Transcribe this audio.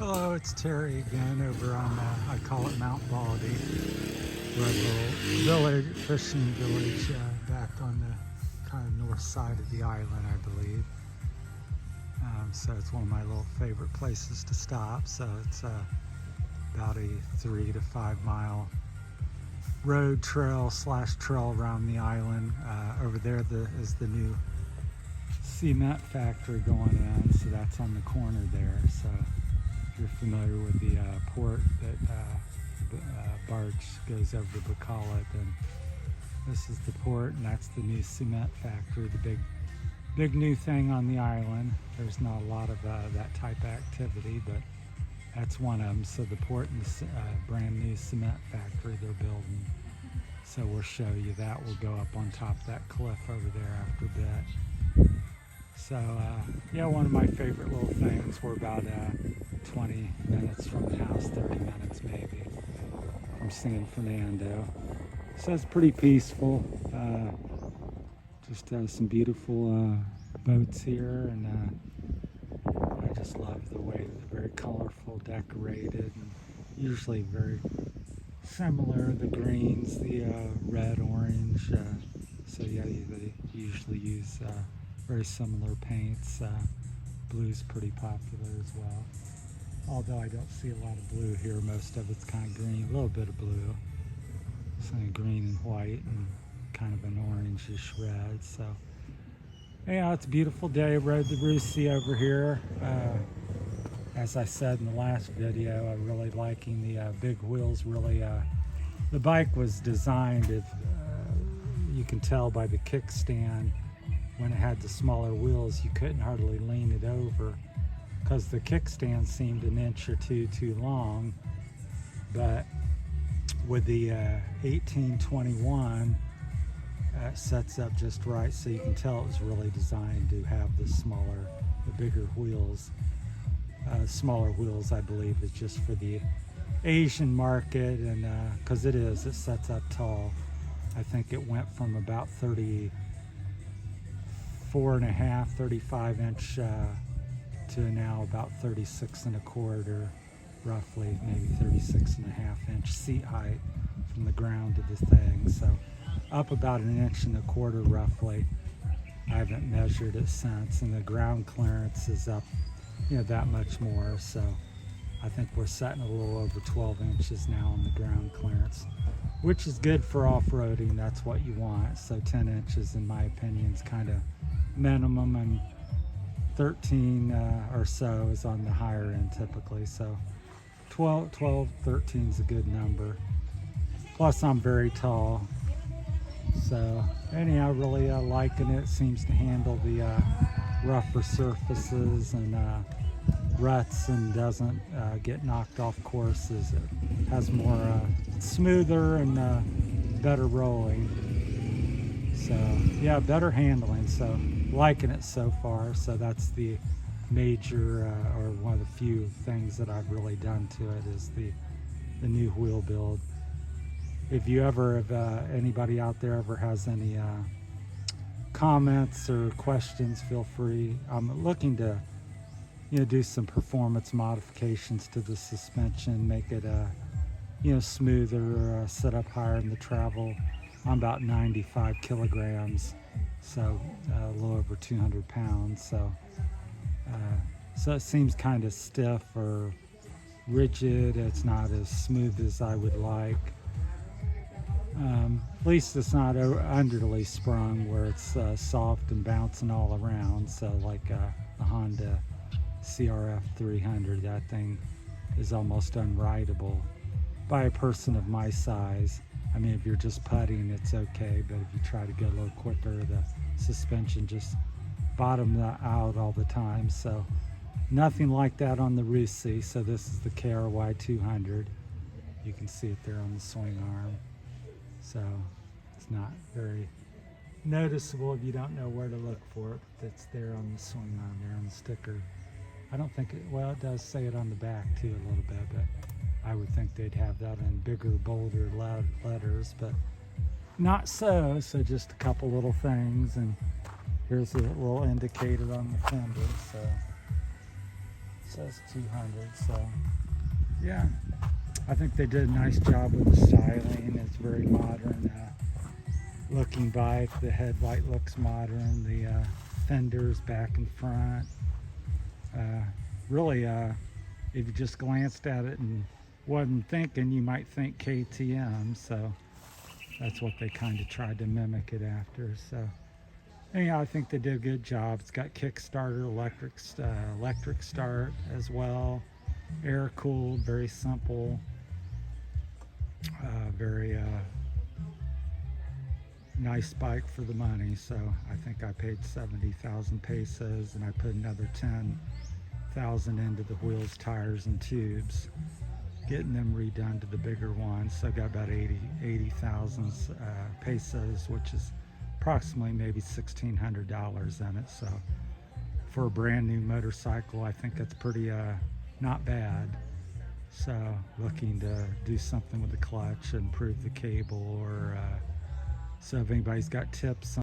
Hello, it's Terry again over on, I call it Mount Baldy. We're a little village, fishing village back on the kind of north side of the island, I believe. So it's one of my little favorite places to stop. So it's about a 3 to 5 mile road trail / trail around the island. Over there is the new cement factory going in, so that's on the corner there. So if you're familiar with the port that barge goes over to Barotac, then this is the port, and that's the new cement factory, the big new thing on the island. There's not a lot of that type of activity, but that's one of them. So the port and the brand new cement factory they're building. So we'll show you that. We'll go up on top of that cliff over there after a bit. So yeah, one of my favorite little things. We're about 20 minutes from the house, 30 minutes maybe from San Fernando. So it's pretty peaceful. Just some beautiful boats here, and I just love the way they're very colorful, decorated, and usually very similar. The greens, the red, orange. So yeah, they usually use very similar paints. Blue's pretty popular as well. Although I don't see a lot of blue here. Most of it's kind of green, a little bit of blue. Some green and white and kind of an orangish red. So yeah, it's a beautiful day. Rode the Russie over here. As I said in the last video, I'm really liking the big wheels. Really, the bike was designed, if you can tell by the kickstand, when it had the smaller wheels, you couldn't hardly lean it over because the kickstand seemed an inch or two too long. But with the 1821, it sets up just right, so you can tell it was really designed to have the bigger wheels. Smaller wheels, I believe, is just for the Asian market, and because it sets up tall. I think it went from about 34.5, 35 inch to now about 36.25, roughly, maybe 36.5 inch seat height from the ground to the thing. So up about 1.25 inches roughly. I haven't measured it since, and the ground clearance is up, that much more. So I think we're setting a little over 12 inches now on the ground clearance, which is good for off-roading. That's what you want. So 10 inches, in my opinion, is kind of minimum, and 13 or so is on the higher end typically. So 12, 13 is a good number. Plus I'm very tall. So anyhow, really liking it. Seems to handle the rougher surfaces and ruts, and doesn't get knocked off courses. It has more smoother and better rolling. So yeah, better handling. So liking it so far. So that's the major or one of the few things that I've really done to it, is the new wheel build. If you ever, if anybody out there ever has any comments or questions, feel free. I'm looking to do some performance modifications to the suspension, make it smoother, set up higher in the travel. I'm about 95 kilograms, so a little over 200 pounds. So it seems kind of stiff or rigid. It's not as smooth as I would like. At least it's not underly sprung where it's soft and bouncing all around. So like a Honda CRF 300, that thing is almost unrideable by a person of my size. I mean, if you're just putting, it's okay, but if you try to go a little quicker, the suspension just bottoms out all the time. So nothing like that on the Russie. So this is the KRY 200. You can see it there on the swing arm. So it's not very noticeable if you don't know where to look for it. It's there on the swing arm, there on the sticker. I don't think it does say it on the back too a little bit, but I would think they'd have that in bigger, bolder letters, but not so. So just a couple little things, and here's a little indicator on the fender. says 200. So yeah, I think they did a nice job with the styling. It's very modern looking bike. The headlight looks modern. The fenders back and front. Really, if you just glanced at it and wasn't thinking, you might think KTM. So that's what they kind of tried to mimic it after. So anyhow, I think they did a good job. It's got Kickstarter, electric start as well. Air cooled, very simple. Very nice bike for the money. So I think I paid 70,000 pesos, and I put another 10,000 into the wheels, tires, and tubes, getting them redone to the bigger ones. So I got about 80,000 pesos, which is approximately maybe $1,600 in it. So for a brand new motorcycle, I think that's pretty not bad. So looking to do something with the clutch, improve the cable, or so if anybody's got tips